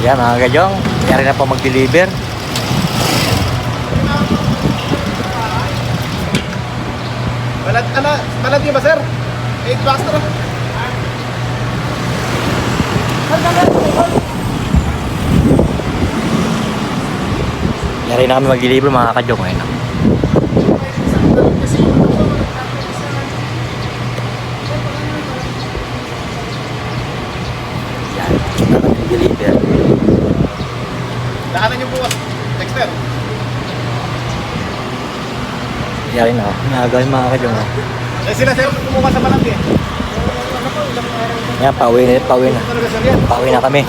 Yan mga kajong, kaya na po mag-deliver. Balad niyo ba sir? 8 bucks na. Kaya na kami mag-deliver mga kajong ngayon. Yan, deliver. Daanan niyo bukas. Dexter. Kaya na, nagawin mga kajong. Eh sila sir, kumuha sa balad eh. Yan, pauwi na. Talaga sir yan. Pauwi na kami.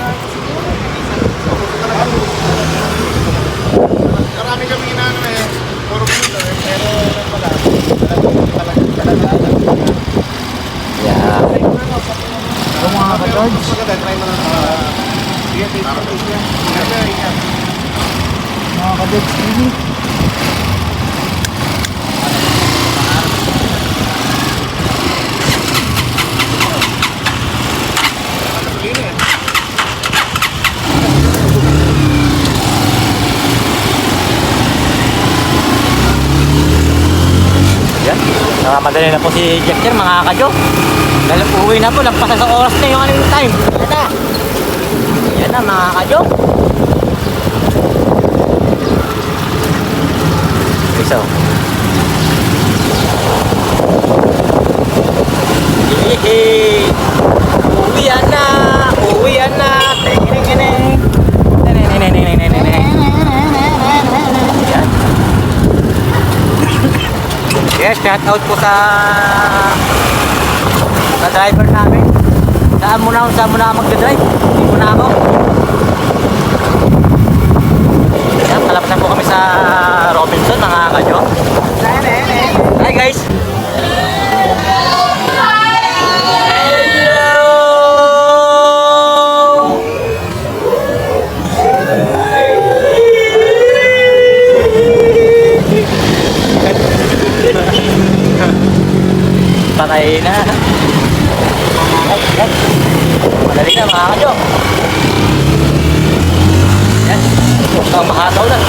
Marami kami inaano eh. Puro minuto eh. Pero pala. Talaga. Yan. Ito mga ka-George. Maganda, try mo lang. Sige, take yan. Mga ka-George TV. Yan. Nakamadali na po si Jester mga kadyo. Dahil uwi na po. Lagpasan sa oras na yung anong time. Yan na. Yan na mga kadyo. So. Hehehe. Uwian na. Uwian na. Tingining. Yan. Yes, shout out po sa driver namin. Saan mo na magdadrive? Hindi mo na ako. Yan, palapasan po kami sa Robinson, mga kanyo. Hi guys! Patay na. Madali na mga kadyo. Yan. Mahataw lang.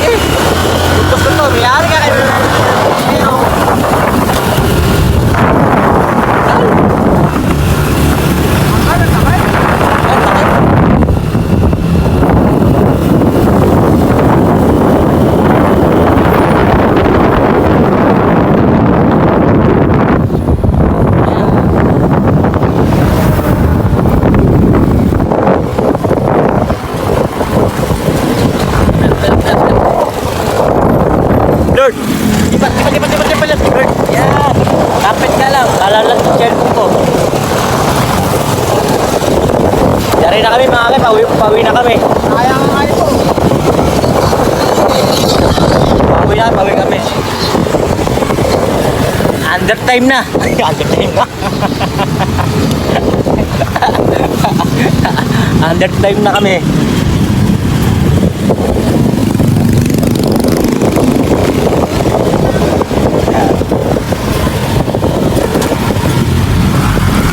Gusto to. Mayari ka kayo. Dari na kami mga kaya, pauwi na kami. Kaya nga kayo po. Pauwi kami. Under time na. Under time na. Under time na kami.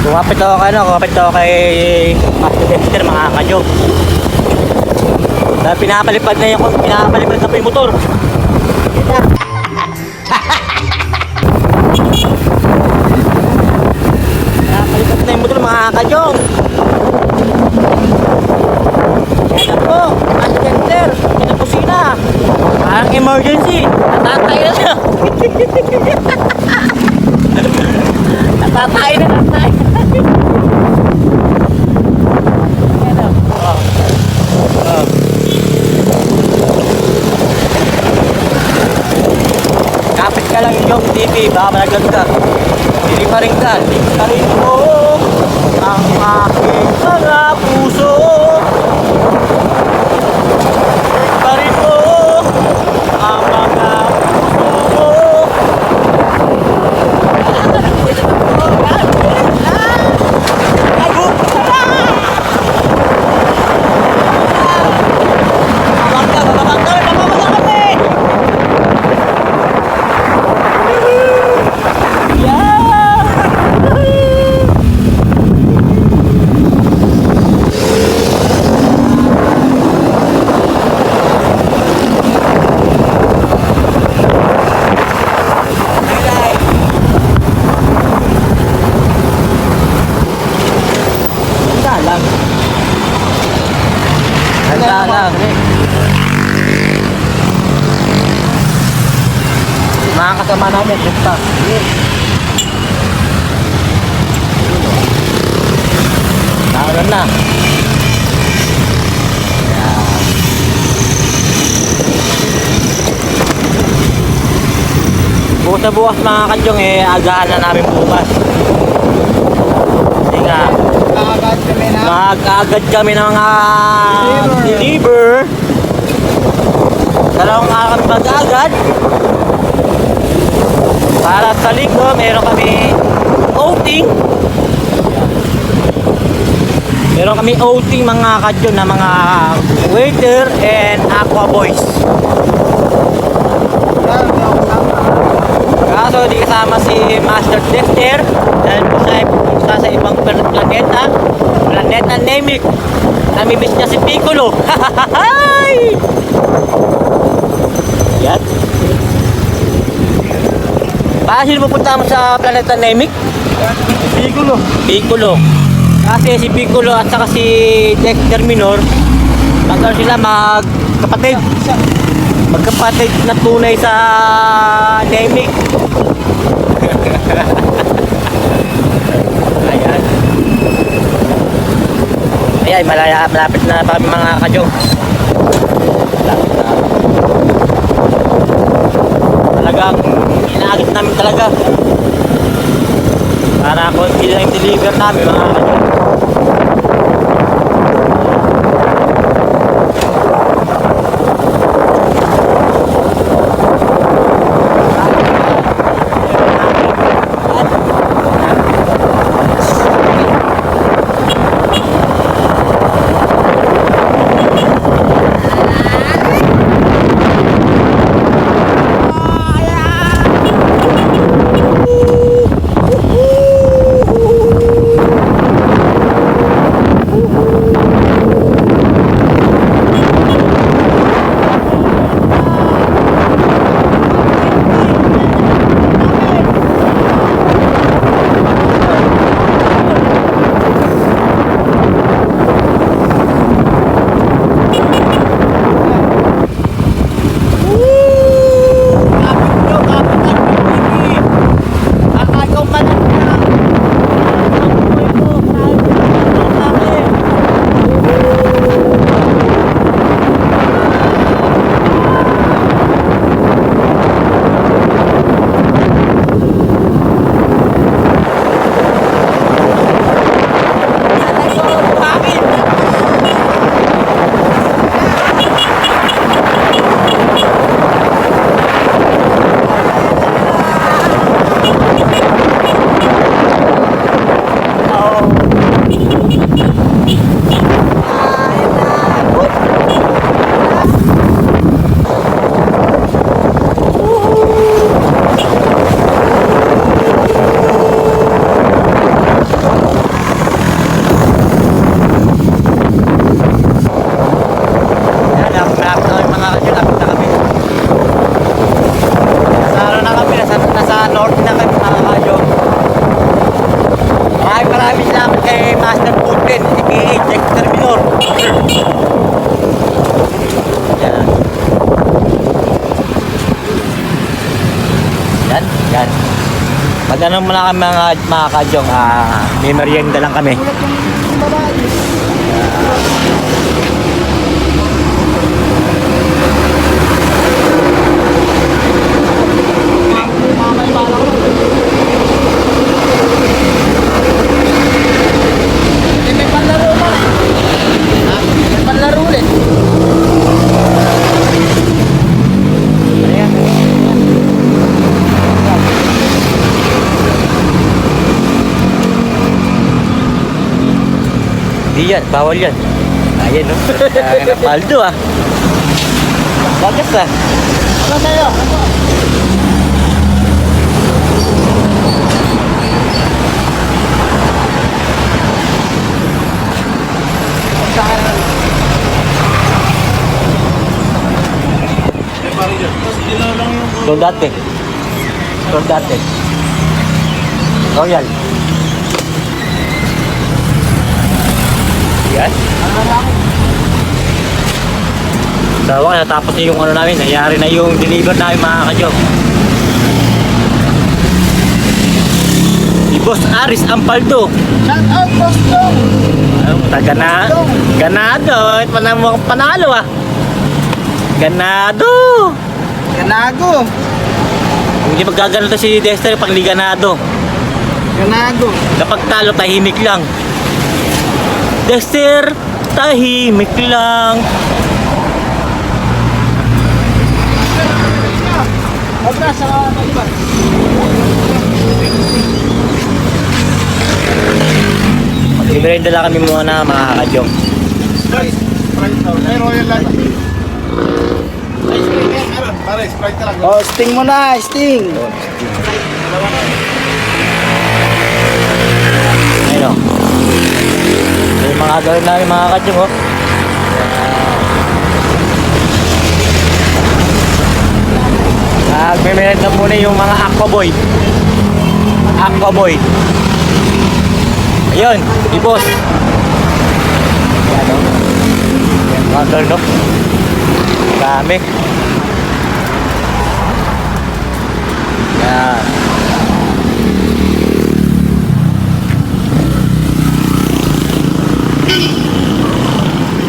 Kumapit ako kay Master Dexter mga kadyo. Dahil pinapalipad na po yung motor. Pinapalipad na yung motor mga kadyo. Yan po, Master Dexter, pinapusina. Parang emergency. Natatay na siya. Natatay na. Kapit ka lang yung TV, baka malaglag ka. Hindi pa rin ka. Hindi pa rin mo ang aking mga puso. Hindi pa rin mo ang mga puso mo. Magalang. Mga kasama namin, basta. Naroon na. Bukas na bukas mga kadyong agahan na namin bukas. Kasi nga, Kakagad kami na. mag-agad kami ng mga deliver. Dalawang araw kami mag-agad. Para sa linggo, meron kami outing. Meron kami outing mga kadyon na mga waiter and aqua boys. Kaso di kasama si Master Dexter dahil po siya ay pupunta sa ibang planeta. Planeta Namek. Namimiss niya si Piccolo. Yan. Paano sino pupunta mo sa Planeta Namek? Piccolo. Piccolo. Kasi si Piccolo at saka si Dexter Minor, magkano sila magkapatid. Magkapatid na tunay sa Namek. Ayan. Ayan, malapit na pa mga kadyong. Malapit na. Talagang inaagit namin talaga. Para kung sila yung deliver namin mga kadyong. Yan. Magano muna kami mga kadyong, may merienda lang kami. May panlaro pa rin. May panlaro ulit. Di yan, bawal yan. Ayan no. Paldo Bagas Ano sa'yo? Soldate. Royal. Yan. Sa wakas, natapos na yung ano namin, nangyari na yung deliver namin mga ka-joke. Si Boss Aris Ampaldo. Shout out, Boss Dong! Ganado. Panalo ah. Ganado. Ganago! Hindi maggaganto si Dexter pag di ganado. Ganago! Kapag talo, tahimik lang. Dexter, tahimik lang. Obra sa Maliban. Mag-imerenda lang kami muna mga ka-joke. Sprite daw. May royal lang. Ice cream yan, meron. Pare, Sprite ka lang. Oh, sting mo na, sting. Ayun o. Yung mga gawin namin mga ka-joke oh. Magme-merenda muna yung mga aquaboy. Aquaboy. Ayun, ibos. Yan o. Mga girl no. Dami. Yan.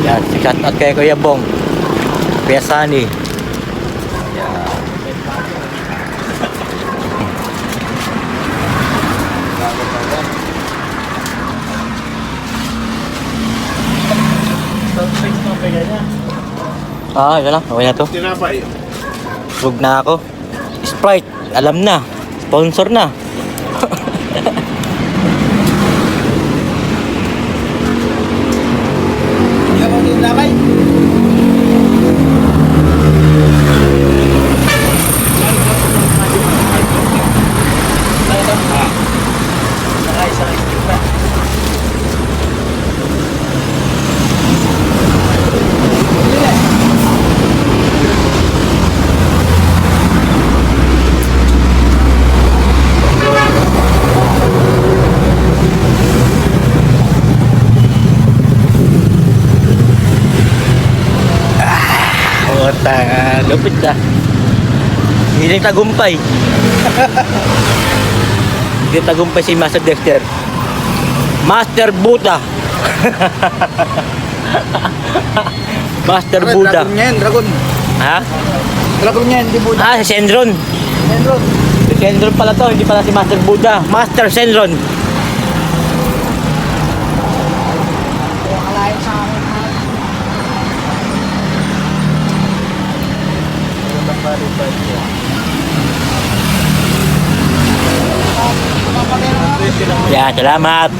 Yan, sikat at kay Kuya Bong. Kuya Sunny. Yan. Yun lang. Okay na to. Tinapay. Vlog na ako. Sprite, alam na. Sponsor na. Hindi ako ninakay. Lupit na. Hindi tagumpay. Hindi tagumpay si Master Dexter. Master Buddha. Master Buddha. Dragon niya yan, dragon. Ha? Dragon niya yan, di Buddha. Si Shenron. Enron. Si Shenron pala to, hindi pala si Master Buddha. Master Shenron. Kalahin sa akin. Yan, salamat.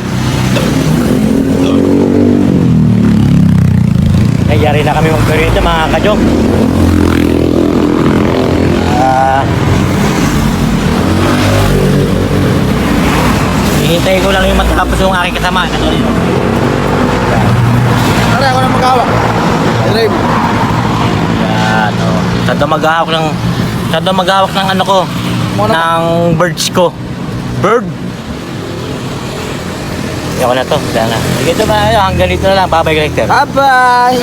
Nagyari na kami mag-perito mga kajong. Hinihintay ko lang yung matapos yung aking kasama. Tara, ako na maghawak. Drive. Yan, o. Sado maghawak ng ano ko. Ng birds ko. Bird. Ayoko na to. Wala na. Sige ito ba? Hanggang dito na lang. Bye-bye, Collector. Bye-bye.